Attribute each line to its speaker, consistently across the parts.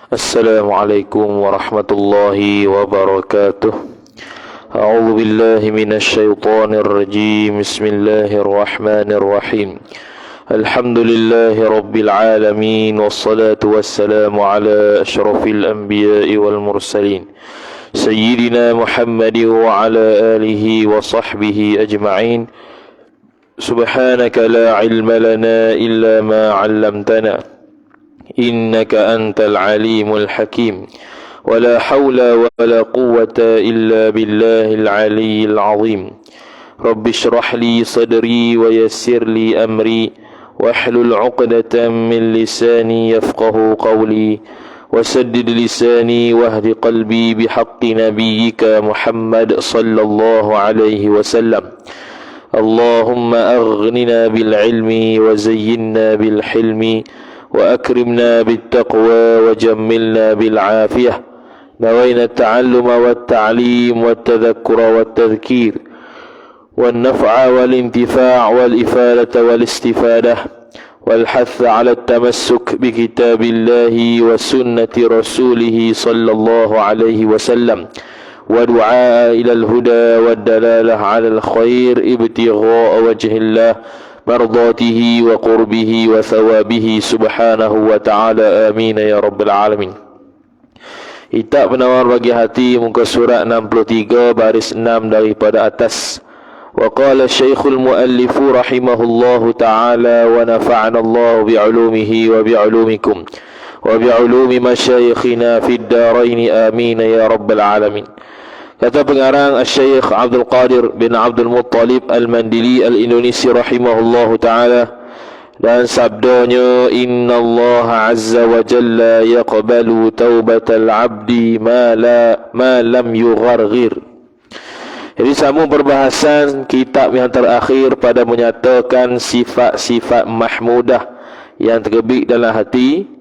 Speaker 1: Assalamualaikum warahmatullahi wabarakatuh. A'udzu billahi minasy syaithanir rajim. Bismillahirrahmanirrahim. Alhamdulillahi rabbil alamin wassalatu wassalamu ala asyrafil anbiya'i wal mursalin sayyidina Muhammadin wa ala alihi wa sahbihi ajma'in. Subhanaka la ilma lana illa ma 'allamtana innaka antal alimul hakim. Wala hawla wala quwwata illa billahil aliyyil azim. Rabbi shrah li sadri wa yassir li amri wahlul 'uqdatam min lisani yafqahu qawli wasaddid lisani wahdi qalbi bihaqqi nabiyyika Muhammad sallallahu alaihi wasallam. Allahumma aghnina bil ilmi wa zayyinna bil hilmi وأكرمنا بالتقوى وجملنا بالعافية. نوينا التعلم والتعليم والتذكر والتذكير والنفع والانتفاع والإفادة والاستفادة والحث على التمسك بكتاب الله وسنة رسوله صلى الله عليه وسلم ودعاء إلى الهدى والدلالة على الخير ابتغاء وجه الله مرضاته وقربه وثوابه سبحانه وتعالى آمين ya rabbal alamin. Kitab Penawar Bagi Hati, muka surat 63 baris 6 daripada atas. Wa qala Syekhul Muallif rahimahullahu ta'ala wa nafa'ana Allah bi'ulumihi wa bi'ulumikum wa bi'ulumi masyayikhina fid darain amin ya rabbal alamin. Kata pengarang Syekh Abdul Qadir bin Abdul Muttalib Al-Mandili Al-Indonesi rahimahullahu ta'ala, dan sabdanya, Inna Allah azza wa jalla yaqbalu taubatal abdi ma lam yugharghir. Jadi sambung perbahasan kitab yang terakhir pada menyatakan sifat-sifat mahmudah yang tergebik dalam hati.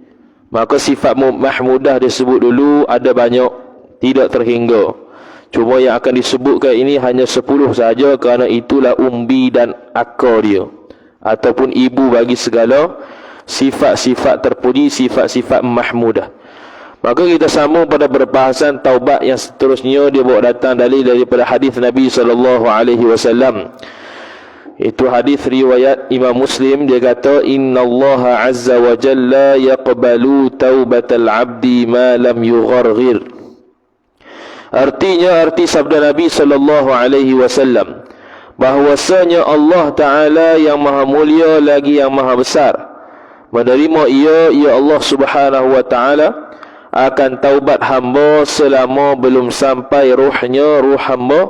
Speaker 1: Maka sifat mahmudah disebut dulu ada banyak, tidak terhingga. Cuma yang akan disebutkan ini hanya 10 saja, kerana itulah umbi dan akar dia, ataupun ibu bagi segala sifat-sifat terpuji, sifat-sifat mahmudah. Maka kita sambung pada perbahasan taubat yang seterusnya. Dia bawa datang dalil daripada hadis Nabi SAW. Itu hadis riwayat Imam Muslim. Dia kata, Inna Allah azza wa jalla yaqbalu taubatal abdi ma lam yugharghir. Artinya, arti sabda Nabi SAW, bahwasanya Allah Ta'ala yang maha mulia lagi yang maha besar menerima ia Allah Subhanahu wa Ta'ala akan taubat hamba selama belum sampai ruh hamba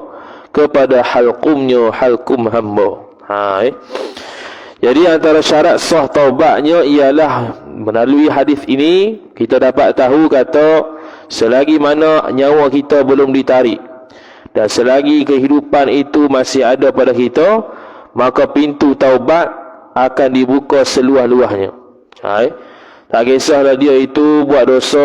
Speaker 1: kepada halkum hamba. Jadi antara syarat sah taubatnya ialah, melalui hadis ini kita dapat tahu, kata, selagi mana nyawa kita belum ditarik dan selagi kehidupan itu masih ada pada kita, maka pintu taubat akan dibuka seluas-luasnya. Tak kisahlah dia itu buat dosa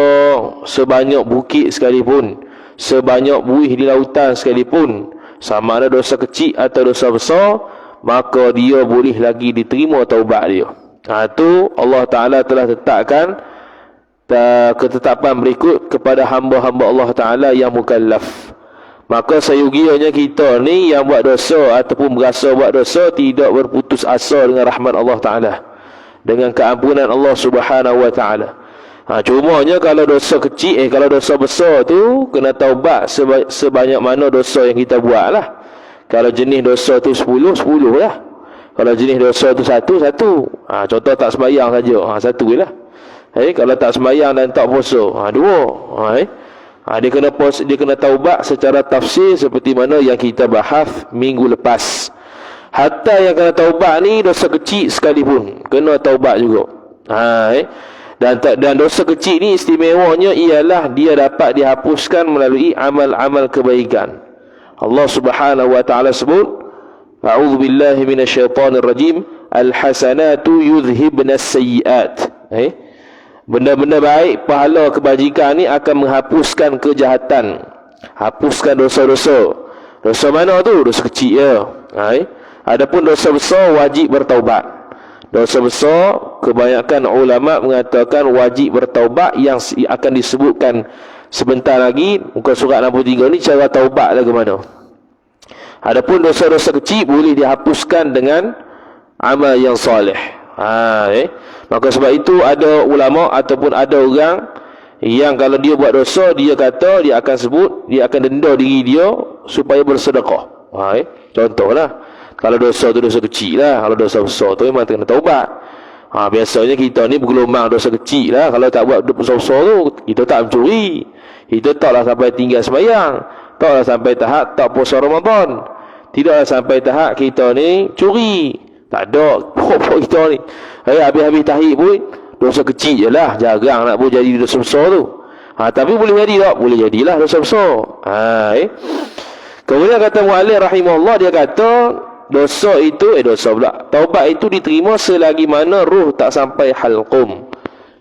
Speaker 1: sebanyak bukit sekalipun, sebanyak buih di lautan sekalipun, sama ada dosa kecil atau dosa besar, maka dia boleh lagi diterima taubat dia. Itu Allah Ta'ala telah tetapkan ketetapan berikut kepada hamba-hamba Allah Ta'ala yang mukallaf. Maka seyogianya kita ni yang buat dosa ataupun berasa buat dosa tidak berputus asa dengan rahmat Allah Ta'ala, dengan keampunan Allah Subhanahu wa Ta'ala. Cumanya kalau dosa kecil, kalau dosa besar tu kena taubat sebanyak mana dosa yang kita buat lah. Kalau jenis dosa tu 10 lah. Kalau jenis dosa tu 1. Contoh tak sembahyang saja, 1 lah. Kalau tak sembahyang dan tak puasa, 2. Dia kena taubat secara tafsir seperti mana yang kita bahas minggu lepas. Hatta yang kena taubat ni dosa kecil sekalipun kena taubat juga. Dan dosa kecil ni istimewanya ialah dia dapat dihapuskan melalui amal-amal kebaikan. Allah Subhanahu wa Ta'ala sebut, A'udzu billahi minasyaitonir rajim, al-hasanatu yudhhibnas sayyi'at. Benda-benda baik, pahala kebajikan ni akan menghapuskan kejahatan, hapuskan dosa-dosa. Dosa mana tu? Dosa kecil ya. Adapun dosa besar wajib bertaubat. Dosa besar, kebanyakan ulama mengatakan wajib bertaubat, yang akan disebutkan sebentar lagi muka surat 63 ni cara taubat bagaimana. Adapun dosa-dosa kecil boleh dihapuskan dengan amal yang soleh. Maka sebab itu ada ulama ataupun ada orang yang kalau dia buat dosa, dia kata dia akan sebut, dia akan denda diri dia supaya bersedekah. Contohlah, kalau dosa tu dosa kecil lah, kalau dosa besar tu memang kena taubat. Biasanya kita ni bergelombang dosa kecil lah. Kalau tak buat dosa besar tu, kita tak mencuri, kita taklah sampai tinggal sembahyang, taklah sampai tahap tak puasa Ramadan, tidaklah sampai tahap kita ni curi. Tak ada pokok kita ni. Habis-habis tahib pun dosa kecil je lah, jarang nak boleh jadi dosa besar tu. Tapi boleh jadi tak? Boleh jadilah dosa besar. Kemudian kata mu'allif rahimahullah, dia kata dosa itu, dosa pula, taubat itu diterima selagi mana ruh tak sampai halqum,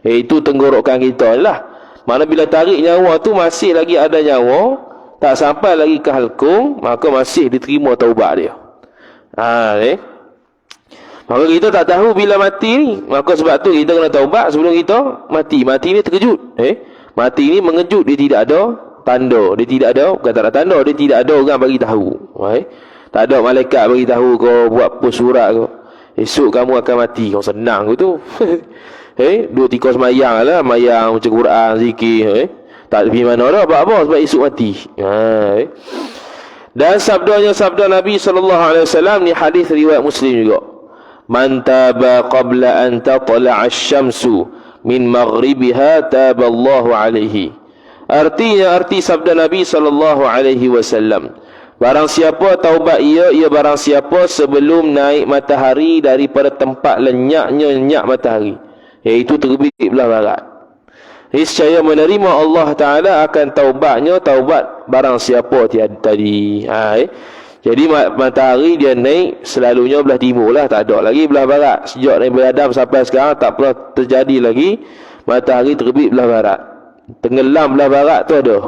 Speaker 1: iaitu tenggorokan kita lah. Mana bila tarik nyawa tu masih lagi ada nyawa, tak sampai lagi ke halqum, maka masih diterima taubat dia. Maka kita tak tahu bila mati ni. Maka sebab tu kita kena taubat sebelum kita mati. Mati ni terkejut. Mati ni mengejut, dia tidak ada tanda, dia tidak ada, bukan tak ada tanda, dia tidak ada orang bagi tahu. Tak ada malaikat bagi tahu kau buat pos surat kau, esok kamu akan mati. Kau senang kau tu. 2-3 semayang lah, semayang macam Quran, zikir, tak pergi mana dah, buat apa sebab esok mati. Dan sabdanya sabda Nabi SAW ni, hadis riwayat Muslim juga. Man taba qabla an tatla'a asy-syamsu min maghribiha taballahu alaihi. Artinya, arti sabda Nabi SAW, barang siapa taubat ia barang siapa sebelum naik matahari daripada tempat lenyapnya matahari, iaitu terbit belah barat. Niscaya menerima Allah Ta'ala akan taubatnya, taubat barang siapa tadi. Jadi matahari dia naik selalunya belah timur lah, tak ada lagi belah barat. Sejak Nabi Adam sampai sekarang tak pernah terjadi lagi matahari terbit belah barat. Tenggelam belah barat tu ada.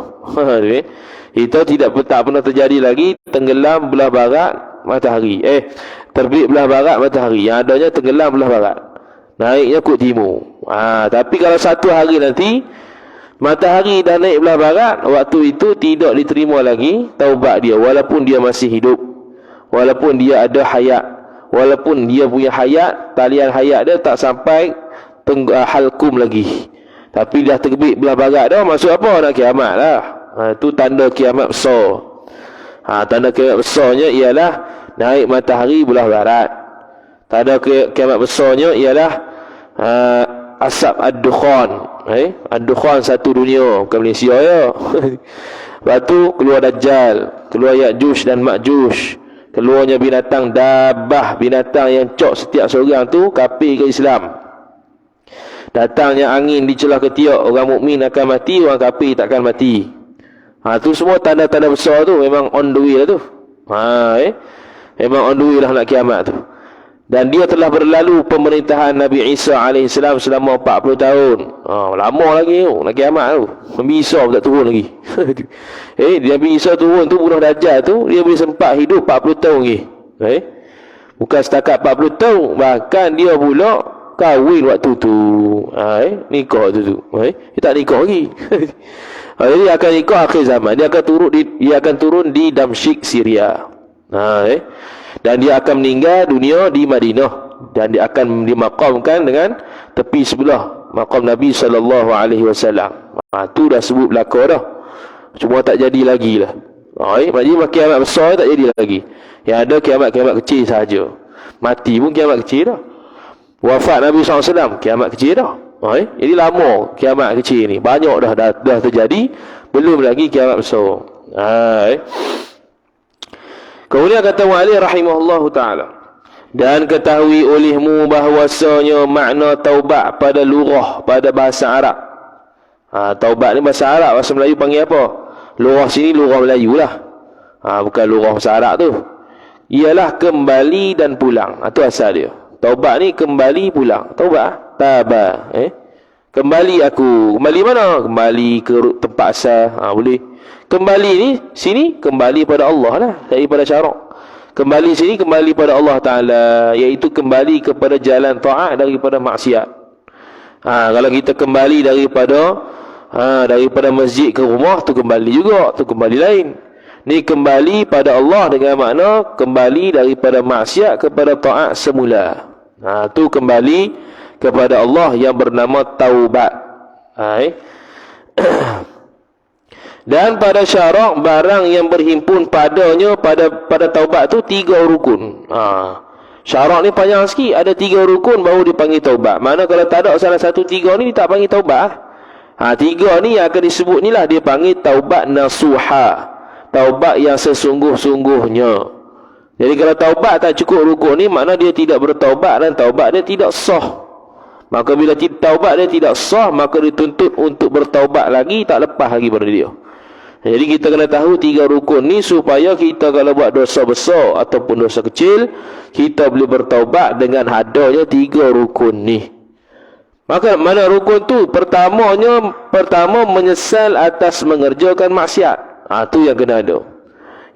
Speaker 1: Itu tak pernah terjadi lagi tenggelam belah barat matahari. Terbit belah barat matahari. Yang adanya tenggelam belah barat, naiknya kut timur. Tapi kalau satu hari nanti matahari dah naik belah barat, waktu itu tidak diterima lagi taubat dia, walaupun dia masih hidup, walaupun dia ada hayat, walaupun dia punya hayat, talian hayat dia tak sampai halkum lagi. Tapi dah terbit belah barat dah, maksud apa? Nak kiamat lah. Itu tanda kiamat besar. Tanda kiamat besarnya ialah naik matahari belah barat. Tanda kiamat besarnya ialah asap ad-dukhan. Ad-dukhan satu dunia, bukan Malaysia ya. Lepas tu keluar Dajjal, keluar Ya'juj dan Ma'juj, keluarnya binatang dabah, binatang yang cok setiap seorang tu kafir ke Islam. Datangnya angin di celah ketiak, orang mukmin akan mati, orang kafir takkan mati. Tu semua tanda-tanda besar tu, memang on the way lah tu. Memang on the way lah nak kiamat tu. Dan dia telah berlalu pemerintahan Nabi Isa AS selama 40 tahun. Lama lagi tu, nak kiamat tu. Nabi Isa pun tak turun lagi. Nabi Isa turun tu, bunuh Dajjal tu, dia boleh sempat hidup 40 tahun lagi. Bukan setakat 40 tahun, bahkan dia pula kahwin waktu tu. Nikah tu. Dia tak nikah lagi. Jadi akan nikah akhir zaman. Dia akan turun di Damsyik, Syria. Dan dia akan meninggal dunia di Madinah, dan dia akan dimakamkan dengan tepi sebelah makam Nabi SAW. Tu dah sebut belaka dah, cuma tak jadi lagi lah. Maksudnya kiamat besar tak jadi lagi. Yang ada kiamat-kiamat kecil sahaja. Mati pun kiamat kecil dah. Wafat Nabi SAW kiamat kecil dah. Jadi lama kiamat kecil ni, banyak dah terjadi, belum lagi kiamat besar. Kemudian kata mu'allif rahimahullahu ta'ala, dan ketahui olehmu bahawasanya makna taubat pada lurah, pada bahasa Arab. Taubat ni bahasa Arab, bahasa Melayu panggil apa? Lurah sini lurah Melayu lah. Bukan lurah bahasa Arab tu. Ialah kembali dan pulang. Itu asal dia. Taubat ni kembali pulang. Taubat, taba. Kembali aku. Kembali mana? Kembali ke tempat asal. Boleh. Kembali ni, sini kembali pada Allah lah, daripada syarak. Kembali sini kembali pada Allah Ta'ala, iaitu kembali kepada jalan ta'at daripada maksiat. Kalau kita kembali daripada masjid ke rumah, tu kembali juga, tu kembali lain. Ni kembali pada Allah dengan makna kembali daripada maksiat kepada ta'at semula. Tu kembali kepada Allah yang bernama taubat. Dan pada syarak barang yang berhimpun padanya pada taubat tu 3 rukun. Syarak ni panjang sikit, ada 3 rukun baru dipanggil taubat. Mana kalau tak ada salah satu 3 ni tak panggil taubat. 3 ni yang akan disebut ni lah dia panggil taubat nasuha, taubat yang sesungguh-sungguhnya. Jadi kalau taubat tak cukup rukun ni, makna dia tidak bertaubat dan taubat dia tidak sah. Maka bila taubat dia tidak sah, maka dituntut untuk bertaubat lagi, tak lepas lagi pada dia. Jadi kita kena tahu 3 rukun ni supaya kita kalau buat dosa besar ataupun dosa kecil, kita boleh bertaubat dengan adanya 3 rukun ni. Maka mana rukun tu? Pertama menyesal atas mengerjakan maksiat. Tu yang kena ada.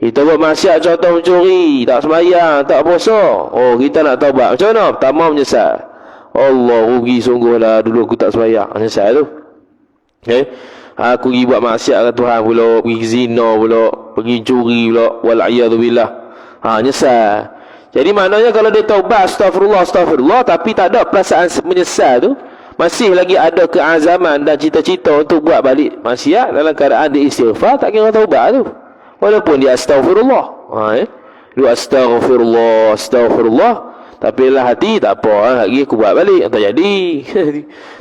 Speaker 1: Kita buat maksiat, contoh mencuri, tak sembahyang, tak puasa. Kita nak taubat. Macam mana? Pertama menyesal. Allah, rugi sungguhlah dulu aku tak sembahyang. Menyesal tu. Aku pergi buat maksiat dengan Tuhan pula, pergi zina pula, pergi curi pula, wal'iyadzubillah. Nyesal. Jadi maknanya kalau dia taubat, astagfirullah, tapi tak ada perasaan menyesal tu, masih lagi ada keazaman dan cita-cita untuk buat balik maksiat, dalam keadaan dia istighfar, tak kira taubat tu. Walaupun dia astagfirullah. Dia astagfirullah. Tapi dalam hati tak apa, lagi aku buat balik, tak jadi.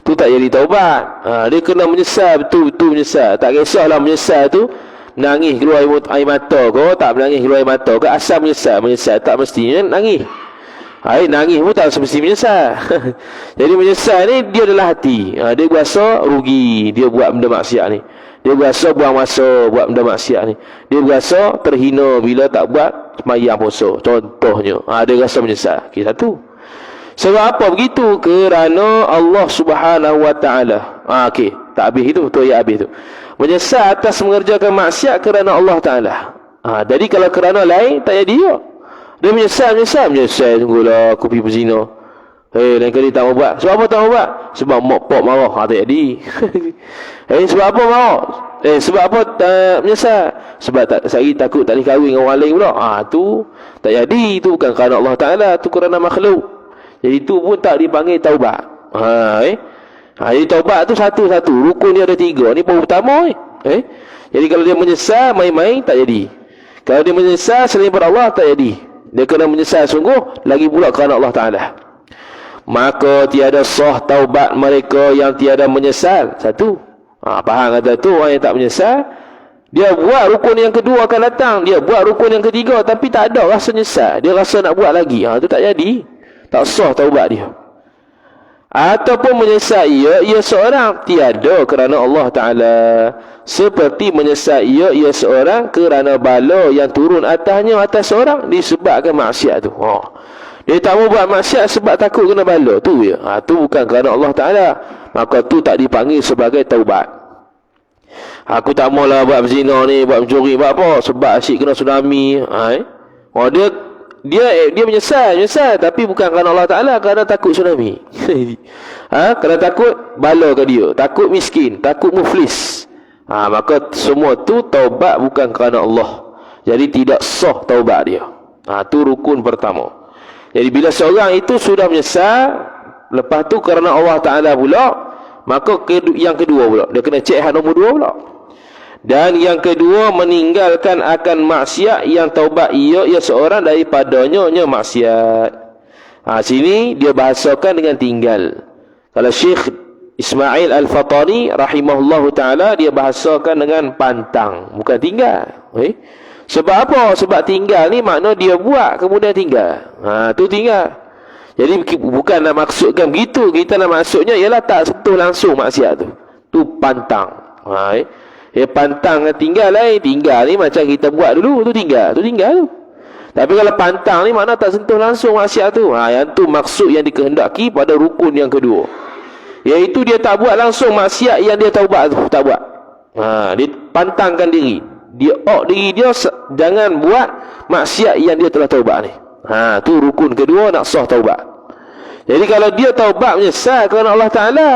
Speaker 1: Tu tak jadi taubat. Dia kena menyesal, betul-betul menyesal. Tak kisahlah menyesal tu menangis keluar air mata ke, tak menangis keluar air mata ke, asal menyesal tak mestinya nangis. Nangis pun tak mesti menyesal. Jadi menyesal ni dia adalah hati. Dia berasa rugi dia buat benda maksiat ni. Dia berasa buang masa buat benda maksiat ni. Dia berasa terhina bila tak buat sembahyang puasa, contohnya. Dia rasa menyesal. Satu. Sebab apa begitu? Kerana Allah Subhanahu Wa Taala. Tak habis itu, tu ayat habis tu. Menyesal atas mengerjakan maksiat kerana Allah Taala. Jadi kalau kerana lain tak jadi dia. Dia menyesal sungguhlah aku pergi berzina. Lain kali tak mau buat. Sebab apa tak mau buat? Sebab mak pak marah. Tak jadi. Sebab apa marah? Sebab apa menyesal? Sebab takut tak boleh kahwin dengan orang lain pula. Tu tak jadi. Tu bukan kerana Allah Ta'ala, tu kerana makhluk. Jadi tu pun tak dipanggil taubat. Jadi taubat tu satu-satu. Rukun dia ada 3. Ni pun utama. Jadi kalau dia menyesal main-main, tak jadi. Kalau dia menyesal selain pada Allah, tak jadi. Dia kena menyesal sungguh, lagi pula kerana Allah Ta'ala. Maka tiada sah taubat mereka yang tiada menyesal. Satu. Faham kata tu, orang yang tak menyesal, dia buat rukun yang kedua akan datang, dia buat rukun yang ketiga, tapi tak ada rasa nyesal, dia rasa nak buat lagi. Tu tak jadi. Tak sah taubat dia. Ataupun menyesal ia seorang tiada kerana Allah Ta'ala, seperti menyesal ia seorang kerana bala yang turun atas seorang disebabkan maksiat tu. Dia tak mau buat maksiat sebab takut kena bala tu ya. Tu bukan kerana Allah Ta'ala, maka tu tak dipanggil sebagai taubat. Aku tak maulah buat berzina ni, buat mencuri, buat apa? Sebab asyik kena tsunami. Dia menyesal, tapi bukan kerana Allah Ta'ala, kerana takut tsunami. Kerana takut bala ke dia, takut miskin, takut muflis. Maka semua tu taubat bukan kerana Allah. Jadi tidak sah taubat dia. Tu rukun pertama. Jadi bila seorang itu sudah menyesal, lepas tu kerana Allah Ta'ala pula, maka yang kedua pula, dia kena cek nombor 2 pula. Dan yang kedua, meninggalkan akan maksiat yang taubat ia seorang daripadanya maksiat. Sini dia bahasakan dengan tinggal. Kalau Syekh Ismail Al-Fatani rahimahullahu ta'ala, dia bahasakan dengan pantang, bukan tinggal. Sebab apa? Sebab tinggal ni makna dia buat kemudian tinggal. Tu tinggal. Jadi bukan nak maksudkan begitu. Kita nak maksudnya ialah tak sentuh langsung maksiat tu. Tu pantang. Pantang dan tinggal lain. Tinggal ni macam kita buat dulu, tu tinggal. Tu tinggal tu. Tapi kalau pantang ni makna tak sentuh langsung maksiat tu. Yang tu maksud yang dikehendaki pada rukun yang kedua. Iaitu dia tak buat langsung maksiat yang dia taubat tu, tak buat. Dia pantangkan diri. Dia diri dia jangan buat maksiat yang dia telah taubat ni. Tu rukun kedua nak sah taubat. Jadi kalau dia taubat menyesal kerana Allah Ta'ala,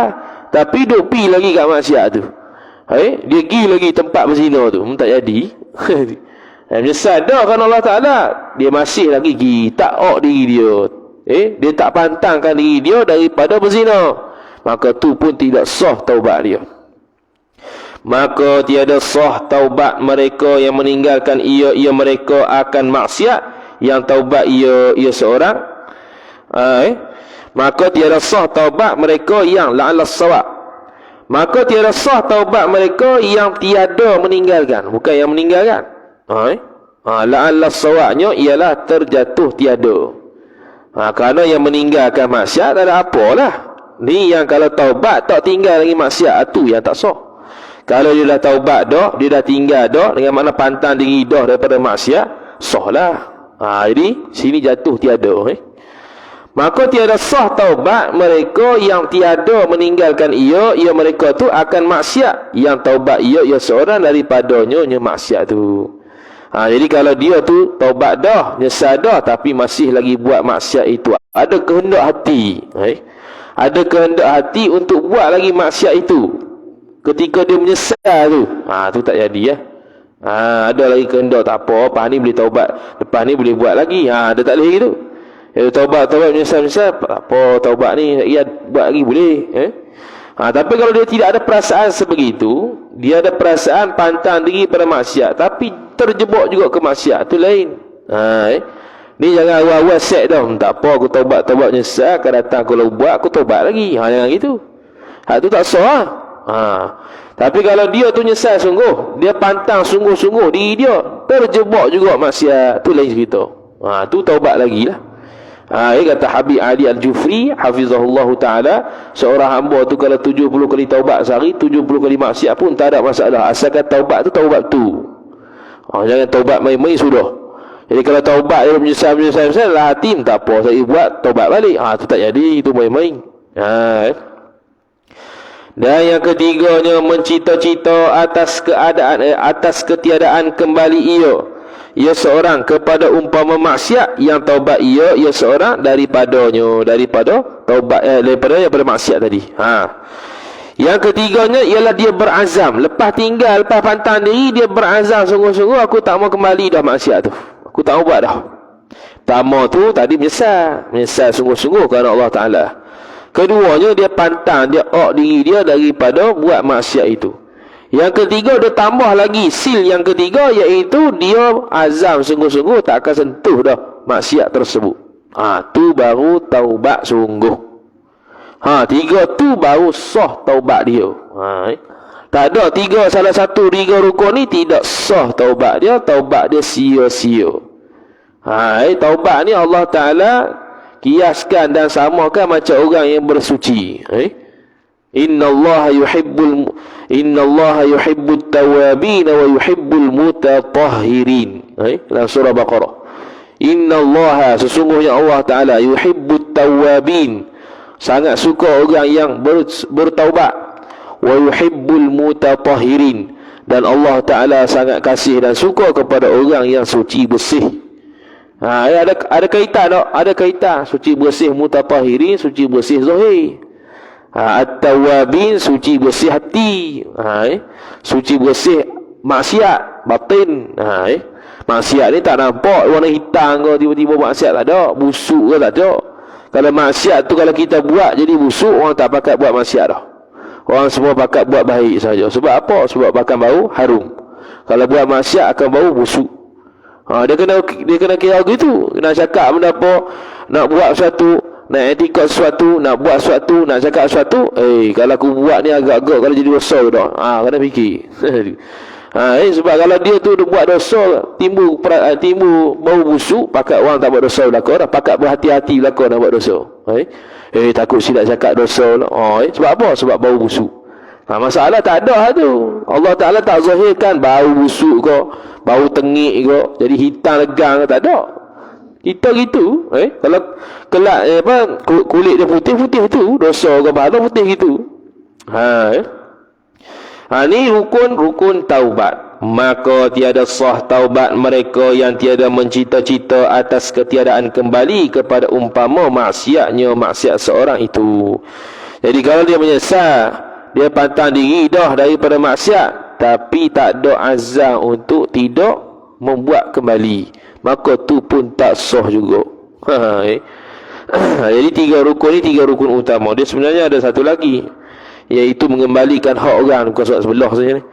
Speaker 1: tapi duk pi lagi kat maksiat tu, dia pergi lagi tempat berzina tu, tak jadi. Menyesal dah kerana Allah Ta'ala, dia masih lagi pergi tak diri dia, dia tak pantangkan diri dia daripada berzina, maka tu pun tidak sah taubat dia. Maka tiada sah taubat mereka yang meninggalkan ia mereka akan maksiat, yang taubat ia seorang. Maka tiada sah taubat mereka yang la'alla sawab. Maka tiada sah taubat mereka yang tiada meninggalkan, bukan yang meninggalkan. La'alla sawabnya ialah terjatuh tiada. Kerana yang meninggalkan maksiat tak ada apalah. Ni yang kalau taubat tak tinggal lagi maksiat, tu yang tak sah. Kalau dia dah taubat dah, dia dah tinggal dah, dengan mana pantang diri dah daripada maksiat, sah lah. Jadi sini jatuh tiada. Maka tiada sah taubat mereka yang tiada meninggalkan ia mereka tu akan maksiat, yang taubat ia seorang daripadanya maksiat tu. Jadi kalau dia tu taubat dah, nyesal dah, tapi masih lagi buat maksiat itu, ada kehendak hati, ada kehendak hati untuk buat lagi maksiat itu, ketika dia menyesal tu, tu tak jadi. Ada lagi kehendak, tak apa, lepas ni boleh taubat, lepas ni boleh buat lagi, dia tak boleh gitu. Taubat menyesal, tak apa, taubat ni buat lagi boleh. Tapi kalau dia tidak ada perasaan sebegitu, dia ada perasaan pantang diri pada maksiat, tapi terjebak juga ke maksiat, tu lain. Ni jangan awal-awal set dah, tak apa, aku taubat nyesal, akan datang aku buat, aku taubat lagi. Jangan gitu. Tu tak sah. Tapi kalau dia tu nyesal sungguh, dia pantang sungguh-sungguh diri dia, terjebak juga maksiat, tu lain cerita. Tu taubat lagi lah. Kata Habib Ali Al-Jufri hafizahullah ta'ala, seorang hamba tu kalau 70 kali taubat sehari, 70 kali maksiat pun tak ada masalah, asalkan taubat tu taubat tu. Jangan taubat main-main sudah. Jadi kalau taubat dia menyesal lah hati, tak apa, saya buat taubat balik, tu tak jadi, itu main-main. Dan yang ketiganya, mencita-cita atas ketiadaan kembali ia seorang kepada umpama maksiat, yang taubat ia seorang daripada taubat daripada maksiat tadi. Yang ketiganya ialah dia berazam, lepas pantang diri, dia berazam sungguh-sungguh, aku tak mau kembali dah maksiat tu, aku tak mau buat dah. Pertama tu tadi menyesal sungguh-sungguh kerana Allah Ta'ala. Keduanya dia pantang, dia diri dia daripada buat maksiat itu. Yang ketiga, dia tambah lagi sil yang ketiga, iaitu dia azam sungguh-sungguh tak akan sentuh dah maksiat tersebut. Tu baru taubat sungguh. Tiga tu baru sah taubat dia. Tak ada salah satu tiga rukun ni tidak sah taubat dia sia-sia. Taubat ni Allah Ta'ala kiaskan dan samakan macam orang yang bersuci. Innallaha yuhibbut tawabin wa yuhibbul mutatahhirin. Dalam surah Baqarah. Innallaha, sesungguhnya Allah Ta'ala, yuhibbut tawabin, sangat suka orang yang bertaubat, wa yuhibbul mutatahhirin, dan Allah Ta'ala sangat kasih dan suka kepada orang yang suci bersih. Ada kaitan tak? Ada kaitan. Suci bersih mutatahhirin, suci bersih zahir. At-tawabin, suci bersih hati. Suci bersih maksiat batin. Maksiat ni tak nampak warna hitam ke, tiba-tiba maksiat tak ada, busuk ke tak ada. Kalau maksiat tu kalau kita buat jadi busuk, orang tak pakat buat maksiat dah. Orang semua pakat buat baik saja. Sebab apa? Sebab bahkan bau harum. Kalau buat maksiat akan bau busuk. Dia kena kira gitu. Kena cakap benda apa, nak buat sesuatu, nak etikot sesuatu, nak buat sesuatu, nak cakap sesuatu, kalau aku buat ni agak-agak kalau jadi dosa dah. Kena fikir. Sebab kalau dia tu buat dosa, timbul bau busuk, pakat orang tak buat dosa belaka dah, pakat berhati-hati belaka nak buat dosa. Takut silap cakap dosa lah. Sebab apa? Sebab bau busuk. Masalah tak ada tu. Allah Ta'ala tak zahirkan bau busuk ke, bau tengik ke, jadi hitam legang ke, tak ada. Kita gitu. Kalau kelak kulit dia putih tu dosa ke, pahala putih gitu. Ni rukun taubat. Maka tiada sah taubat mereka yang tiada mencita-cita atas ketiadaan kembali kepada umpama maksiat seorang itu. Jadi kalau dia menyesal, dia pantang diri dah daripada maksiat, tapi tak ada azam untuk tidak membuat kembali, maka tu pun tak sah juga. Jadi tiga rukun utama. Dia sebenarnya ada satu lagi, iaitu mengembalikan hak orang. Bukan soal sebelah saja ni,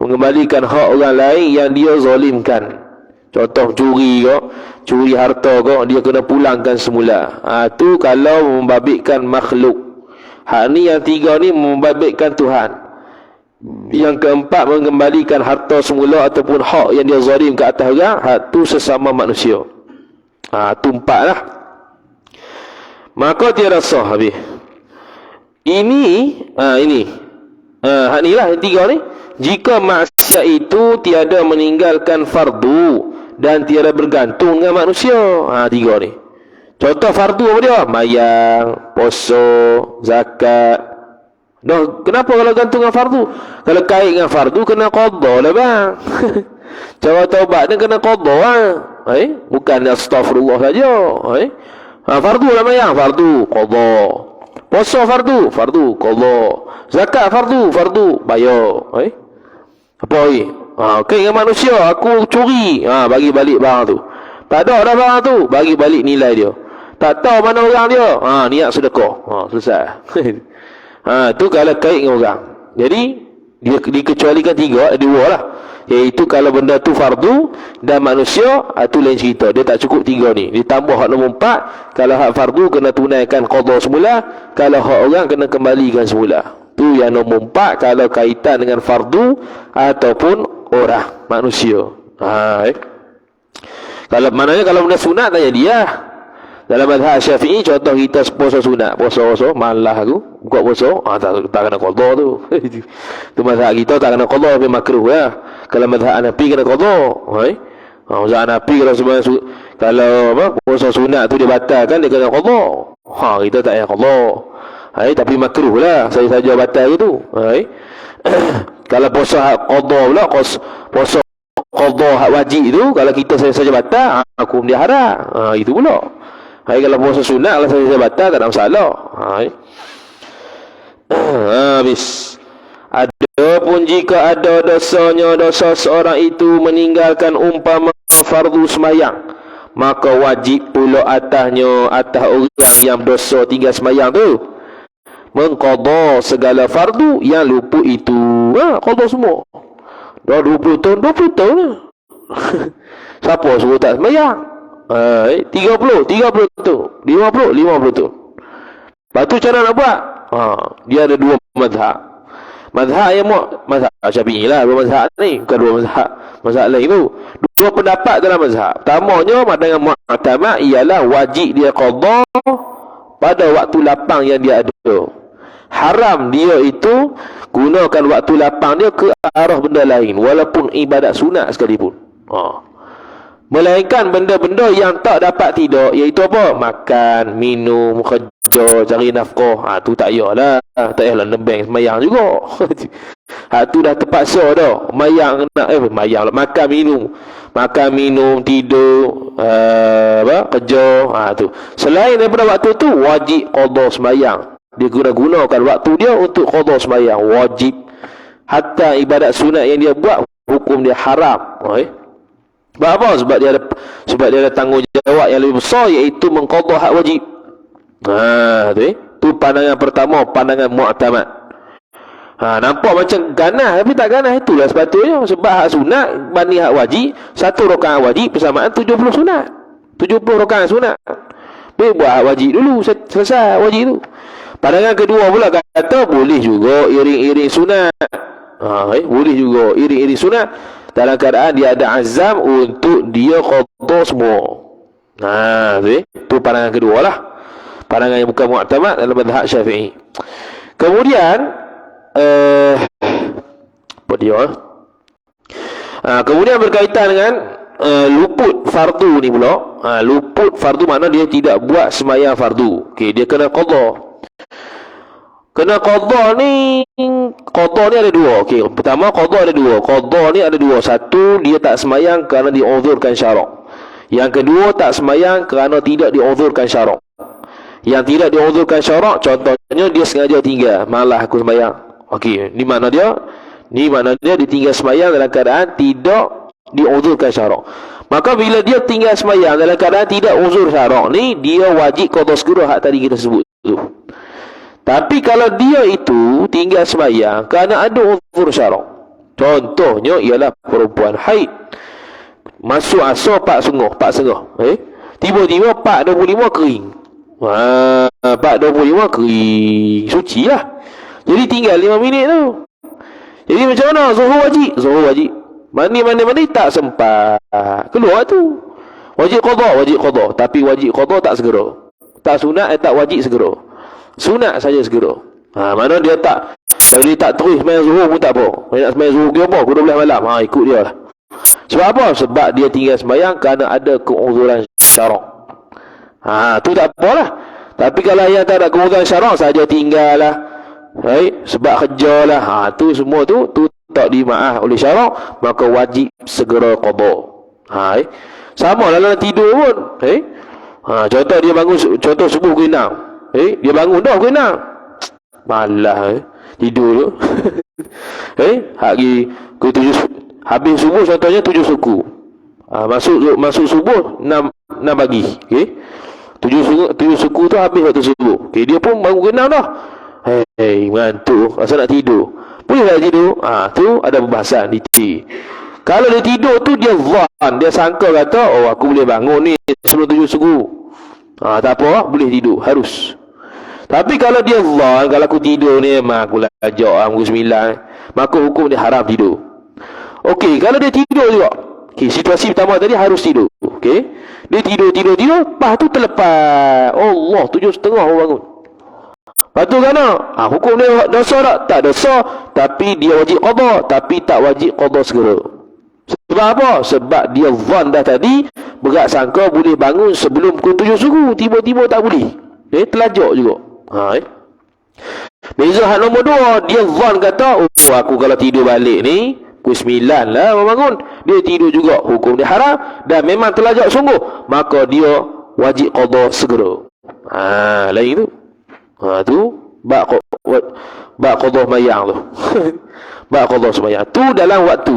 Speaker 1: mengembalikan hak orang lain yang dia zalimkan. Contoh curi harta kau, dia kena pulangkan semula. Tu kalau membabitkan makhluk. Hak ni yang tiga ni membabitkan Tuhan. Yang keempat, mengembalikan harta semula ataupun hak yang dia zalim ke atas orang. Hak tu sesama manusia. Tu empat lah. Maka tiada sah habis. Ini hak ni lah yang tiga ni. Jika maksiat itu tiada meninggalkan fardu dan tiada bergantung dengan manusia. Tiga ni. Contoh fardu apa dia? Mayang, puasa, zakat. Kenapa kalau gantung dengan fardu? Kalau kait dengan fardu, kena qadha lah bang. Cara taubat ni kena qadha lah. Bukan astaghfirullah saja. Fardu lah mayang, fardu, qadha. Puasa fardu, qadha. Zakat fardu, bayar. Apa lagi? Kait dengan manusia, aku curi, bagi balik barang tu. Tak ada dah barang tu, bagi balik nilai dia. Tak tahu mana orang dia, niat sedekah. Selesai. Tu kalau kait dengan orang. Jadi dia dikecualikan dua lah. Iaitu kalau benda tu fardu dan manusia, tu lain cerita. Dia tak cukup tiga ni. Ditambah hak nombor 4. Kalau hak fardu kena tunaikan qadha semula, kalau hak orang kena kembalikan semula. Tu yang nombor 4 kalau kaitan dengan fardu ataupun orang manusia. Kalau maknanya kalau benda sunat tak jadi lah. Dalam mazhab Syafi'i, contoh kita puasa sunat, puasa malah aku buka puasa, tak kena qadha tu. Tu mazhab kita tak kena qadha, tapi makruh ya. Kalau mazhab Hanafi kena qadha. Mazhab Hanafi kalau puasa sunat tu dia batalkan, dia kena qadha. Kita tak payah qadha. Tapi makruh lah, saya saja batal tu. Kalau puasa qadha pula, puasa qadha hak wajib tu, kalau kita saja batal, hukum dia haram. Itu pula. Kalau puasa sunat, kalau saja batal, tak ada masalah. Habis. Adapun jika ada dosa seorang itu meninggalkan umpama fardu sembahyang, maka wajib pula atas orang yang dosa tinggal sembahyang tu mengqadha segala fardu yang luput itu. Qadha semua. Dah 20 tahun lah. Siapa suruh tak sembahyang? 30 tu, 50 tu. Lepas tu cara nak buat? Dia ada dua mazhab. Mazhab yang mazhab Syafi'i lah, dua mazhab ni, bukan dua mazhab lain tu. Dua pendapat dalam mazhab. Pertamanya pandangan mu'tamad ialah wajib dia qadha pada waktu lapang yang dia ada. Haram dia itu gunakan waktu lapang dia ke arah benda lain, walaupun ibadat sunat sekalipun. Melainkan benda-benda yang tak dapat tidak, iaitu apa? Makan, minum, kerja, cari nafkah. Tu tak payahlah. Tak payahlah nembeng semayang juga. Tu dah terpaksa dah. Mayang mayang lah. Makan, minum, tidur, kerja. Tu. Selain daripada waktu tu, wajib qadha semayang. Dia gunakan waktu dia untuk qadha semayang. Wajib. Hatta ibadat sunat yang dia buat, hukum dia haram. Sebab apa? Sebab dia ada tanggungjawab yang lebih besar, iaitu mengqadha hak wajib. Tu pandangan pertama, pandangan mu'tamad. Nampak macam ganas, tapi tak ganas. Itulah sepatutnya. Sebab hak sunat banding hak wajib, 1 rakaat wajib persamaan 70 sunat. 70 rakaat sunat. Boleh buat hak wajib dulu, selesai wajib tu. Pandangan kedua pula kata boleh juga iring-iring sunat. Boleh juga iring-iring sunat dalam keadaan dia ada azam untuk dia qadha semua. Tu pandangan kedua lah. Pandangan yang bukan mu'tamad dalam mazhab Syafi'i. Kemudian kemudian berkaitan dengan luput fardu ni pula. Luput fardu makna dia tidak buat sembahyang fardu. Dia kena qadha. Kena qada ni ada dua. Okey, pertama qada ada dua. Qada ni ada dua. Satu, dia tak semayang kerana diuzurkan syarak. Yang kedua, tak semayang kerana tidak diuzurkan syarak. Yang tidak diuzurkan syarak, contohnya dia sengaja tinggal, malas aku semayang. Okey, ni makna dia ditinggal semayang dalam keadaan tidak diuzurkan syarak. Maka bila dia tinggal semayang dalam keadaan tidak uzur syarak ni, dia wajib qada segera hak tadi kita sebut tu. Tapi kalau dia itu tinggal sembahyang kerana ada uzur syarak, contohnya ialah perempuan haid, masuk asar 4 setengah, tiba-tiba 4.25 kering. 4.25 kering, suci lah. Jadi tinggal 5 minit tu. Jadi macam mana? Zuhur wajib. Mandi tak sempat, keluar tu. Wajib qada. Tapi wajib qada tak segera. Tak sunat, tak wajib segera. Sunat saja segera. Mana dia tak, kalau dia tak terus sembahyang zuhur pun tak apa. Dia nak sembahyang zuhur ke apa? Pukul 12 malam. Ikut dia lah. Sebab apa? Sebab dia tinggal sembahyang kerana ada keuzuran syarak. Tu tak apalah. Tapi kalau yang tak ada keuzuran syarak saja tinggal lah. Sebab kerja lah. Tu semua tu tak dimaaf oleh syarak, maka wajib segera qada. Sama lah dalam tidur pun. Contoh dia bangun, contoh subuh pukul 6. Dia bangun dah pukul 6. Malah tidur tu. Hari pukul 7 habis subuh, contohnya 7 suku. Masuk subuh 6 pagi. 7 suku tu habis waktu subuh. Dia pun bangun pukul 6 dah. Mengantuk, rasa nak tidur. Boleh tak tidur? Tu ada perbahasan detail. Kalau dia tidur tu dia zan, dia sangka kata, aku boleh bangun ni sebelum 7 suku. Tak apa, boleh tidur, harus. Tapi kalau dia zan, kalau aku tidur ni memang aku lajak pukul 9, maka hukum dia haram tidur. Okey, kalau dia tidur juga. Situasi pertama tadi harus tidur. Okey. Dia tidur, lepas tu terlepas. Allah, 7.30 orang bangun. Lepas tu kan hukum dia dosa tak? Tak dosa, tapi dia wajib qada, tapi tak wajib qada segera. Sebab apa? Sebab dia zan dah tadi, berat sangka boleh bangun sebelum pukul 7 suku, tiba-tiba tak boleh. Terlajak juga. Beza hak nombor 2, dia zan kata, aku kalau tidur balik ni pukul 9 lah bangun. Dia tidur juga, hukum dia haram dan memang terlajak sungguh, maka dia wajib qada segera. Lain tu. Tu bab qada sembahyang tu. Bab qada sembahyang tu dalam waktu.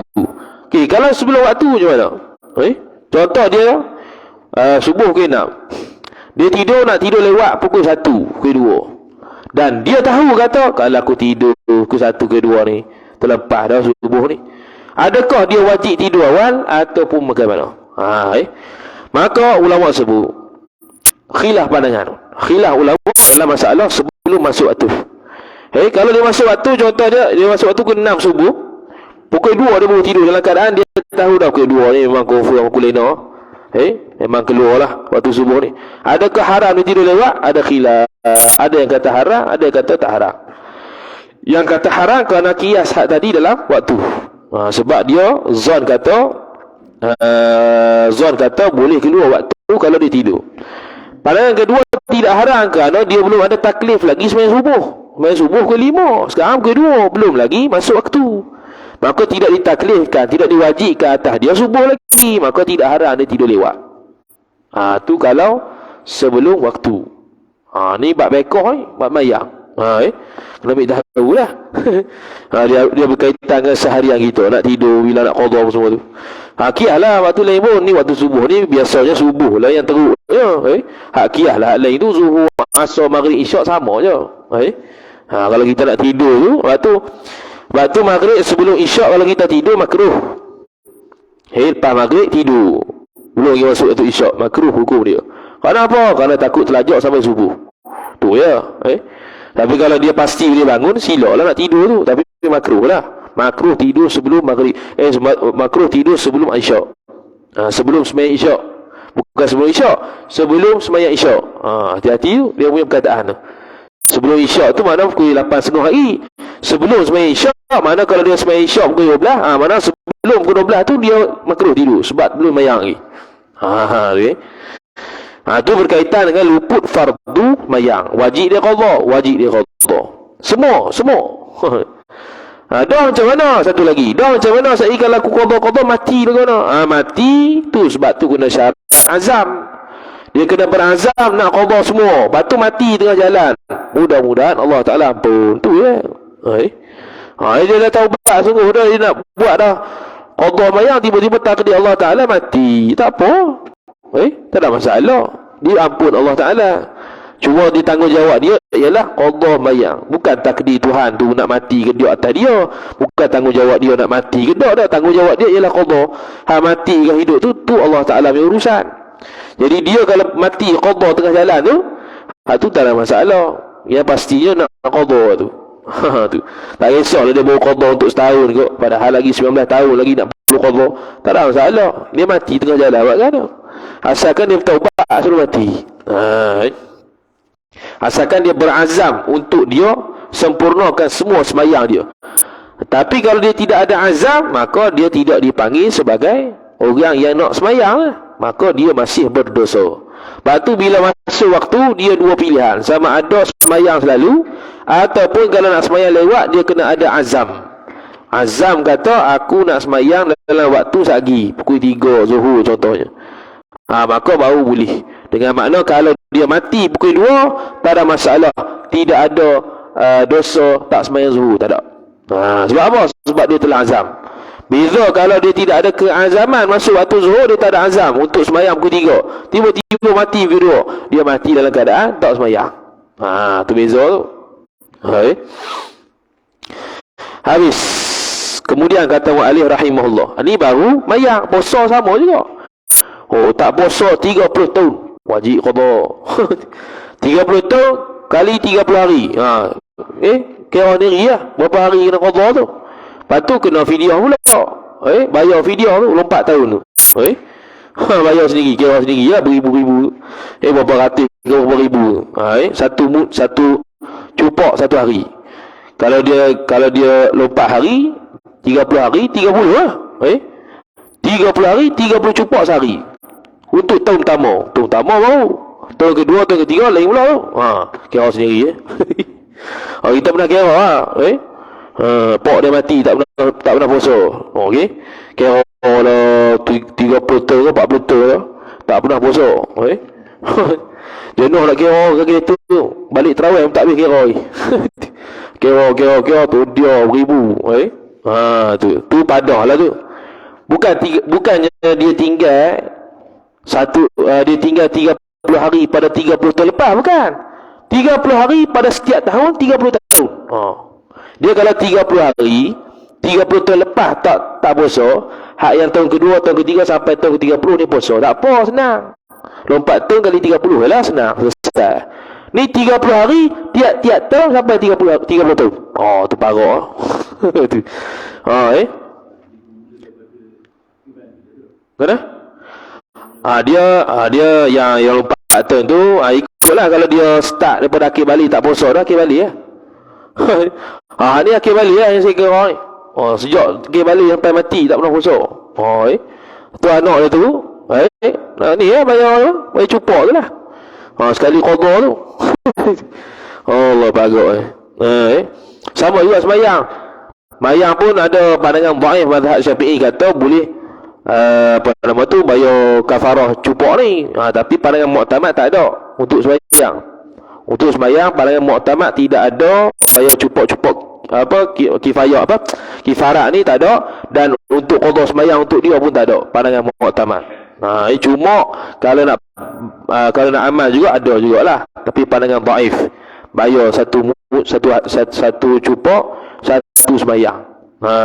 Speaker 1: Okey, kalau sebelum waktu macam mana? Contoh dia subuh pukul 6. Dia nak tidur lewat pukul 1, pukul 2. Dan dia tahu kata, kalau aku tidur pukul 1 ke 2 ni, terlepas dah subuh ni. Adakah dia wajib tidur awal ataupun bagaimana? Maka ulama sebut khilaf pandangan. Khilaf ulama dalam masalah sebelum masuk waktu. Kalau dia masuk waktu, contoh dia masuk waktu pukul 6 subuh, pukul 2 dia baru tidur dalam keadaan dia tahu dah pukul 2 ni memang confirm aku lena. Memang keluarlah waktu subuh ni. Adakah haram dia tidur lewat? Ada khilaf. Ada yang kata haram, ada yang kata tak haram. Yang kata haram kerana kias hak tadi dalam waktu. Sebab dia zon kata boleh keluar waktu kalau dia tidur. Pandangan kedua tidak haram kerana dia belum ada taklif lagi sembahyang subuh. Sembahyang subuh pukul 5, sekarang pukul 2, belum lagi masuk waktu. Maka tidak ditaklifkan, tidak diwajibkan atas dia subuh lagi, maka tidak haram dia tidur lewat. Tu kalau sebelum waktu. Ni bab bekoh ni, bab mayang. Kena ambil tahu lah. Dia berkaitan dengan seharian kita, nak tidur bila nak qada semua tu. Qiyas lah waktu lain pun. Ni waktu subuh ni biasanya subuh lah yang teruk. Hak qiyas lah, hak lain tu zuhur, asar, maghrib, isyak sama je. Kalau kita nak tidur tu, waktu maghrib sebelum isyak kalau kita tidur makruh. Lepas maghrib tidur, belum lagi masuk waktu isyak, makruh hukum dia. Kenapa? Kerana takut terlajak sampai subuh. Tu ya. Tapi kalau dia pasti boleh bangun, silalah nak tidur tu. Tapi makruh lah. Makruh tidur sebelum maghrib. Makruh tidur sebelum isyak. Sebelum sembahyang isyak. Bukan sebelum isyak, sebelum sembahyang isyak. Hati-hati tu dia punya perkataan tu. Sebelum isyak tu mana pukul 8.30 hari. Sebelum sembahyang isyak, mana kalau dia sembahyang isyak pukul 12, mana sebelum pukul 12 tu dia makruh tidur sebab belum sembahyang lagi. Okay. Tu berkaitan dengan luput fardu mayang. Wajib dia qada. Semua. Dah macam mana? Satu lagi. Dah macam mana saya kalau aku qada mati ke mana? Mati tu sebab tu kena syarat azam. Dia kena berazam nak qada semua. Lepas tu mati tengah jalan. Mudah-mudahan Allah Taala ampun. Tu ya. Dia dah taubat sungguh dah, dia nak buat dah qada mayang, tiba-tiba takdir Allah Taala mati. Tak apa. Tak ada masalah. Dia ampun Allah Taala. Cuma dia tanggungjawab dia ialah qada mayang. Bukan takdir Tuhan tu nak mati ke dia atas dia. Bukan tanggungjawab dia nak mati ke dak. Tanggungjawab dia ialah qada. Mati ke hidup tu Allah Taala punya urusan. Jadi dia kalau mati qada tengah jalan tu tak ada masalah. Yang pastinya nak qada tu. Tu. Tak kisahlah dia baru qada untuk setahun kot. Padahal lagi 19 tahun lagi nak perlu qada. Tak ada masalah. Dia mati tengah jalan buat kan? Asalkan dia taubat suruh mati. Asalkan dia berazam untuk dia sempurnakan semua sembahyang dia. Tapi kalau dia tidak ada azam, maka dia tidak dipanggil sebagai orang yang nak sembahyang. Maka dia masih berdosa. Lepas tu bila masuk waktu, dia dua pilihan. Sama ada sembahyang selalu, ataupun kalau nak sembahyang lewat, dia kena ada azam. Azam kata, aku nak sembahyang dalam waktu sehari, pukul 3 Zuhur contohnya. Maka baru boleh. Dengan makna kalau dia mati pukul 2, tak ada masalah. Tidak ada dosa tak sembahyang Zuhur, tak ada. Sebab apa? Sebab dia telah azam. Beza kalau dia tidak ada keazaman masuk waktu Zuhur, dia tak ada azam untuk sembahyang pukul 3. Tiba-tiba mati pukul 2. Dia mati dalam keadaan tak sembahyang. Tu beza tu. Habis. Kemudian kata mu'allif rahimahullah, ini baru mayang, puasa sama juga. Tak puasa 30 tahun wajib qada. 30 tahun kali 30 hari. Kira ni lah berapa hari kena qada tu. Lepas tu kena fidyah pula. Bayar fidyah tu 4 tahun tu. Bayar sendiri, kira sendiri lah beribu-ribu. Berapa ratus ke berapa ribu. Satu cupak satu hari. Kalau dia lompat hari 30 hari 30 lah. 30 hari 30 cupak sehari. Untuk tahun pertama. Tahun pertama baru. Tahun kedua, tahun ketiga lain pula tu. Kira sendiri kita pernah kira Pok dia mati tak pernah puasa. Okey. Kira lah 30 tahun ke 40 tahun lah, tak pernah puasa. Jenuh nak kira kereta tu. Balik tarawih tak habis kira. Kira tu dia beribu. Tu padah lah tu. Bukannya dia tinggal dia tinggal 30 hari pada 30 tahun lepas, bukan. 30 hari pada setiap tahun 30 tahun. Dia kalau 30 hari 30 tahun lepas tak puasa, hak yang tahun kedua, tahun ketiga sampai tahun ke-30 ni puasa. Tak apa, senang. Lompat tahun kali 30 lah, senang, selesai. Ni 30 hari tiap-tiap tahun sampai 30 tahun. Tu parah. Tu. Mana? Dia yang lompat tahun tu ikutlah kalau dia start daripada akhir balik tak puasa dah, akhir balik ni akhir balik yang saya kira ni. Sejak akhir balik sampai mati tak pernah puasa. Tu anak dia tu ni bayar cupak tu lah. Sekali qada tu. Allah bagus. Sama juga sembahyang. Sembahyang pun ada pandangan dhaif mazhab Syafi'i kata boleh bayar kafarah cupak ni. Tapi pandangan muktamad tak ada untuk sembahyang. Untuk sembahyang pandangan muktamad tidak ada bayar cupak-cupak kifayah kifarat ni tak ada, dan untuk qada sembahyang untuk dia pun tak ada pandangan muktamad. Cuma kalau nak amal juga ada jugalah, tapi pandangan dhaif. Bayar satu cupak satu sembahyang.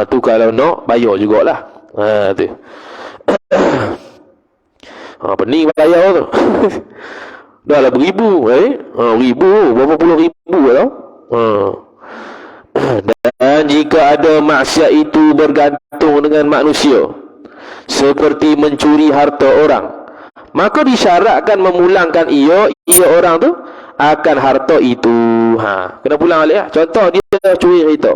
Speaker 1: Tu kalau nak bayar jugalah. Tu. Pening bayar tu. Dah lah beribu. Ribu, berapa puluh ribu tau. Dan jika ada maksiat itu bergantung dengan manusia, seperti mencuri harta orang, maka disyaratkan memulangkan ia orang tu akan harta itu. Kena pulang balik lah. Contoh dia curi kereta.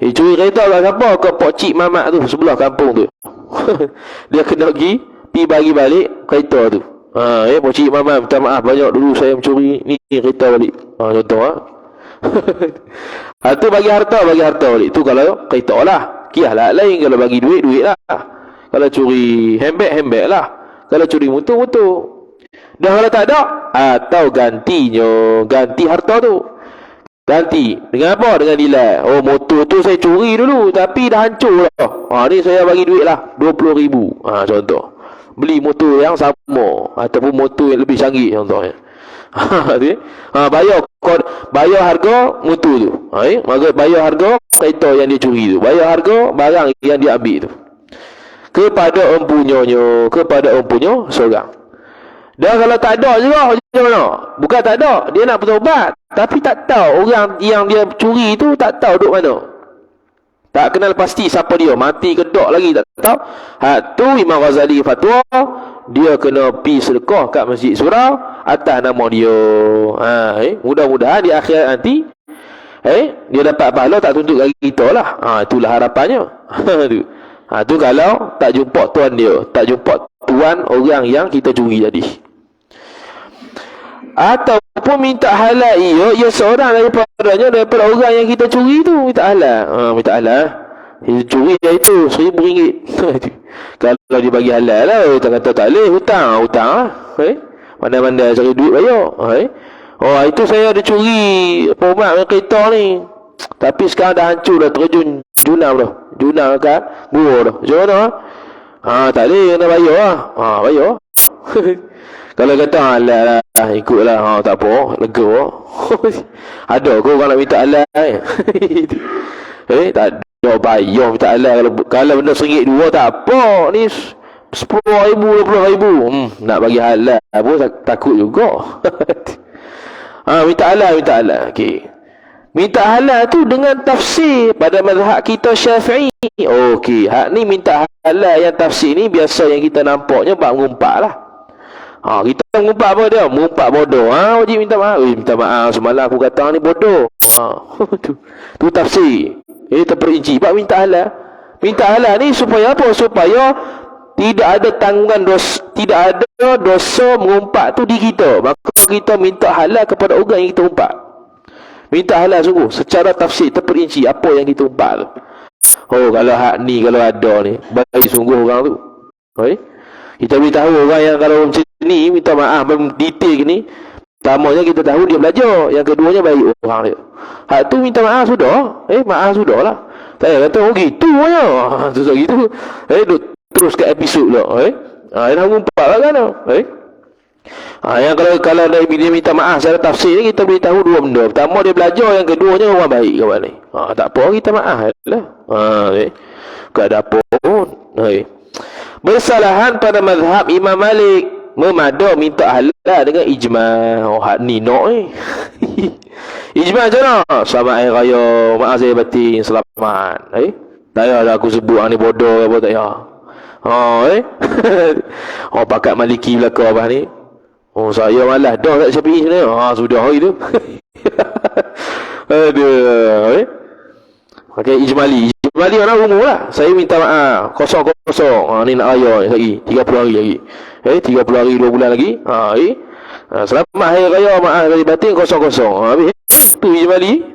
Speaker 1: Curi kereta kat siapa? Ke Pak Cik Mamat tu sebelah kampung tu. Dia kena pergi bagi balik kereta tu. Pak Cik Mamat minta maaf banyak dulu saya mencuri ni kereta balik. Contoh Tu bagi harta balik. Tu kalau qita lah. Qiyah lah lain. Kalau bagi duit lah. Kalau curi handbag lah. Kalau curi motor. Dan kalau tak ada, atau ganti harta tu. Ganti dengan apa? Dengan nilai. Oh, motor tu saya curi dulu tapi dah hancur lah. Ni saya bagi duit lah 20,000. Contoh. Beli motor yang sama ataupun motor yang lebih canggih contohnya. Bayar harga motor tu. Bayar harga kereta yang dia curi tu. Bayar harga barang yang dia ambil tu. Kepada empunya seorang. Dan kalau tak ada juga macam mana? Bukan tak ada, dia nak bertaubat tapi tak tahu orang yang dia curi tu, tak tahu duduk mana. Tak kenal pasti siapa dia, mati ke tak lagi tak tahu. Tu Imam Ghazali fatwa, dia kena pi sedekah kat Masjid Surau atas nama dia. Mudah-mudahan di akhirat nanti dia dapat pahala, tak tuntut lagi kita lah. Itulah harapannya. Tu kalau tak jumpa tuan dia, tak jumpa tuan orang yang kita curi tadi. Ataupun minta halal ia seorang daripada orang yang kita curi tu, minta halal. Dia curi dia itu RM1,000. Kalau dia bagi halal lah, tak kata tak boleh, hutang lah. Pandai-pandai cari duit bayar. Itu saya ada curi perumahan kereta ni, tapi sekarang dah hancur, dah terjun junam kat gua dah. Macam mana? Tak boleh, kena bayar lah. Bayar. Kalau kata halal lah, ikutlah, tak apa, lega. Ada ke orang nak minta halal? Tak ada, bayar minta halal. Kalau benda RM1, RM2 tak apa. Ni RM10,000, RM20,000. Nak bagi halal pun takut juga. Minta halal. Okey. Minta halal tu dengan tafsir pada mazhab kita Syafi'i. Okey, hak ni minta halal yang tafsir ni biasa yang kita nampaknya bab mengumpat lah. Kita mengumpat apa dia? Mengumpat bodoh. Wajib minta maaf. Minta maaf semalam aku kata ni bodoh. Tu tafsir. Terperinci bab minta halal. Minta halal ni supaya apa? Supaya tidak ada tanggungan dosa, tidak ada dosa mengumpat tu di kita. Maka kita minta halal kepada orang yang kita umpat. Minta halal sungguh secara tafsir terperinci apa yang kita umpat tu. Kalau hak ni, kalau ada ni, baik sungguh orang tu. Kita beritahu orang yang kalau macam ni minta maaf detail ni, pertamanya kita tahu dia belajar, yang keduanya baik orang dia. Hak tu minta maaf sudah. Maaf sudah lah. Saya kata gitu aja. Terus gitu. Terus ke episod lah. Dah ngumpat lah kan. Yang kalau dia minta maaf secara tafsir ni, kita beritahu dua benda. Pertama dia belajar, yang keduanya orang baik kawan ni. Tak apa kita maaf lah. Bukan ada apa pun. Bersalahan pada mazhab Imam Malik, memada minta halal dengan ijma'. Hak ni nak ijma' macam mana? Selamat Hari Raya, maaf saya batin, selamat. Tak payah dah aku sebut ni bodoh apa, tak payah. Pakat Maliki belakang abang ni. Saya malas dah tak Syafi'i sebenarnya. Sudah hari tu. Aduh. Okey, ijmali mana umum lah. Saya minta maaf. Kosong. Ni nak raya lagi 30 hari lagi. 30 hari 2 bulan lagi. Selamat Hari Raya, maaf dari batin, kosong. Habis tu ijmali.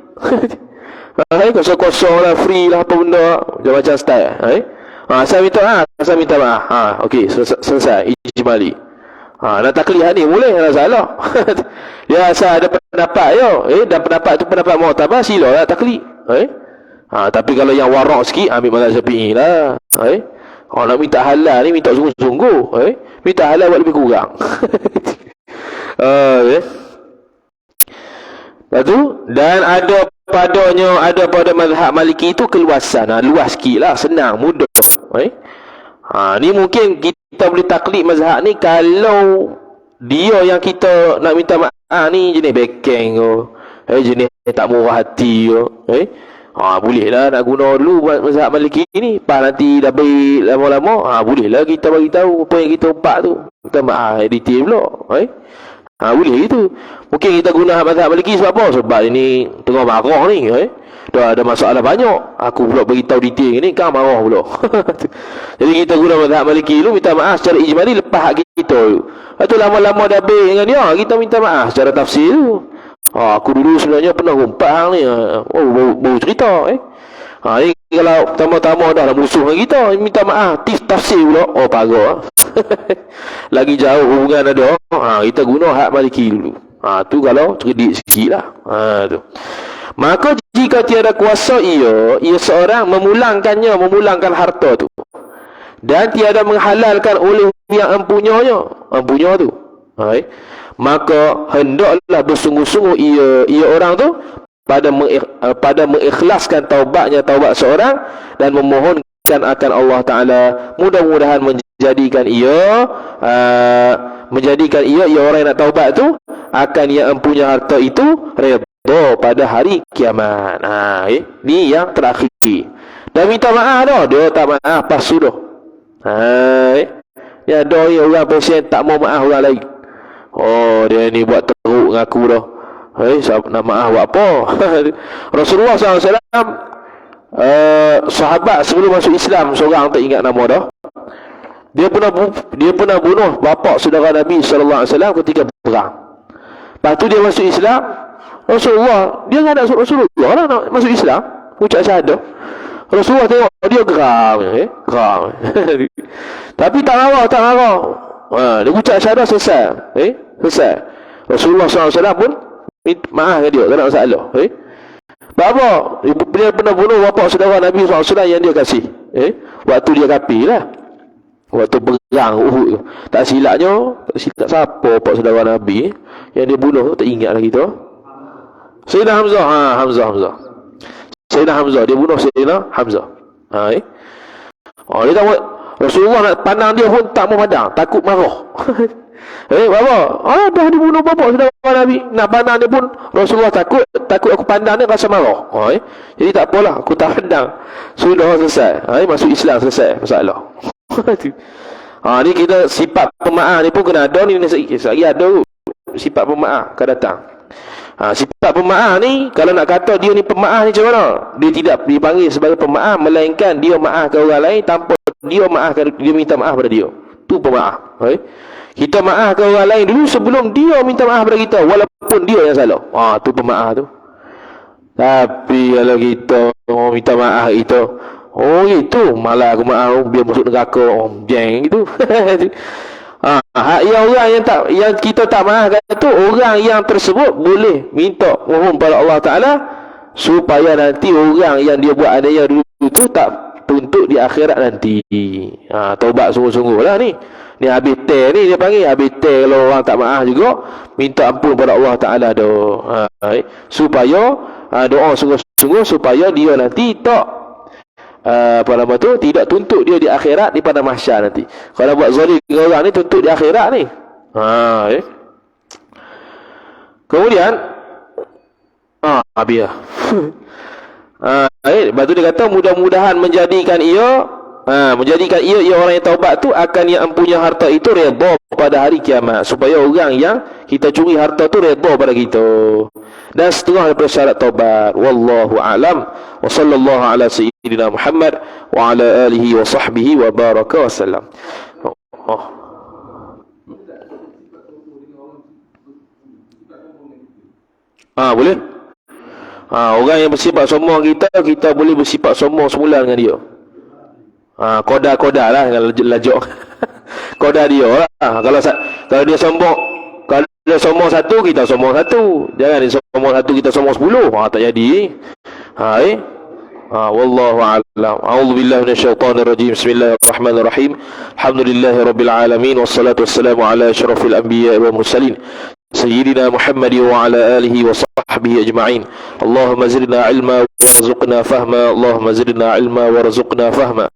Speaker 1: Kosong lah, free lah apa benda. Macam-macam style. Saya minta maaf. Okey, selesai ijmali. Nak taklid ni boleh, tak salah. Dia asal ada pendapat dan pendapat tu pendapat mu'tabar, silalah taklid. Tapi kalau yang warak sikit, ambil mazhab Syafi'i lah. Nak minta halal ni minta sungguh-sungguh. Minta halal buat lebih kurang. Lepas tu, dan ada pada mazhab Maliki tu keluasan. Luas sikit lah, senang, mudah. Ni mungkin kita boleh taklid mazhab ni kalau dia yang kita nak minta maaf ni jenis bekeng ke, jenis tak murah hati ke. Boleh lah nak guna dulu buat mazhab Maliki ni. Lepas nanti dah baik lama-lama, boleh lah kita bagi tahu apa yang kita umpat tu. Minta maaf detail pula. Boleh gitu. Mungkin kita guna mazhab Maliki sebab apa? Sebab ini tengah marah ni. Dah ada masalah banyak. Aku pula bagi tahu detail ni, kau marah pula. Jadi kita guna mazhab Maliki dulu, minta maaf secara ijmali, lepas hak kita tu. Lepas tu lama-lama dah baik dengan dia, kita minta maaf secara tafsir tu. Aku dulu sebenarnya pernah rompak hang ni. Baru cerita ni kalau tama-tama dah lah musuh dengan kita, minta maaf, tafsir pula. Parah. Lagi jauh hubungan ada. Kita guna hak maliki dulu. Tu kalau cerdik sikit lah. Tu. Maka jika tiada kuasa ia seorang memulangkan harta tu, dan tiada menghalalkan oleh yang empunya tu. Maka hendaklah bersungguh-sungguh ia orang tu pada mengikhlaskan taubat seorang dan memohonkan akan Allah Ta'ala, mudah-mudahan menjadikan ia orang yang nak taubat tu akan yang empunya harta itu redha pada hari kiamat. Ni yang terakhir. Dan minta maaf dah, dia tak maaf pas sudah. Ya ada orang pasien tak mau maaf orang lain. Dia ni buat teruk dengan aku dah. Nak maaf buat apa? Rasulullah SAW, sahabat sebelum masuk Islam, seorang tak ingat nama dah. Dia pernah bunuh bapa saudara Nabi sallallahu alaihi wasallam ketika perang. Lepas tu dia masuk Islam. Rasulullah, dia enggak ada Rasulullah lah nak masuk Islam, ucap syahadah. Rasulullah tengok dia geram, tapi tak marah. Dia ucap syahadah selesai. Selesai. Rasulullah SAW pun maaf dia, tak ada masalah. Apa? Dia pernah bunuh bapa saudara Nabi SAW yang dia kasih. Waktu dia kafir lah. Waktu perang Uhud tu. Tak silap siapa bapa saudara Nabi yang dia bunuh, tak ingat lagi tu. Sayyidina Hamzah. Hamzah. Sayyidina Hamzah, dia bunuh Sayyidina Hamzah. Dia tak buat. Rasulullah nak pandang dia pun tak mau pandang, takut marah. Bapa, dah dibunuh bapa saudara Nabi. Nak pandang dia pun Rasulullah takut aku pandang dia rasa marah. Jadi tak apalah, aku tak pandang. Sudah selesai. Masuk Islam selesai masalah. Ni kita sifat pemaaf ni pun kena ada ni lagi ada sifat pemaaf akan datang. Sifat pemaaf ni kalau nak kata dia ni pemaaf ni macam mana? Dia tidak dipanggil sebagai pemaaf, melainkan dia maafkan orang lain tanpa dia minta maaf pada dia. Tu pemaaf. Kita maafkan orang lain dulu sebelum dia minta maaf pada kita, walaupun dia yang salah. Tu pemaaf tu. Tapi kalau kita minta maaf kita, gitu, malah aku maaf biar masuk neraka, jeng gitu. Yang orang yang kita tak maafkan tu, orang yang tersebut boleh minta mohon pada Allah Ta'ala supaya nanti orang yang dia buat adanya dulu tu tak tuntut di akhirat nanti. Taubat sungguh-sungguh lah ni. Ni habis teh ni dia panggil habis teh. Kalau orang tak maaf juga, minta ampun pada Allah Ta'ala supaya doa sungguh-sungguh supaya dia nanti tak tidak tuntut dia di akhirat, di pada mahsyar nanti. Kalau buat zalim dengan orang ni, tuntut di akhirat ni. Kemudian habis lah. Lepas tu dia kata mudah-mudahan menjadikan ia orang yang taubat tu akan yang empunya harta itu redha pada hari kiamat, supaya orang yang kita curi harta tu redha pada kita. Dan setengah daripada syarat taubat. Wallahu a'lam. Wa sallallahu ala sayyidina Muhammad wa ala alihi wa sahbihi wa baraka wa sallam. Boleh? Orang yang bersifat sombong kita boleh bersifat sombong semula dengan dia. Koda lah dengan lajak. Koda dia lah. Kalau dia sombong, kalau dia sombong satu, kita sombong satu. Jangan dia sombong satu, kita sombong 10. Tak jadi. Wallahu a'lam. A'udzu billahi minasyaitonir rajim. Bismillahirrahmanirrahim. Alhamdulillahirabbil alamin wassalatu wassalamu ala asyrafil anbiya'i wal mursalin sayyidina Muhammad wa ala alihi wa sahbihi ajma'in. Allahumma zidna ilma warzuqna fahma. Allahumma zidna ilma warzuqna fahma.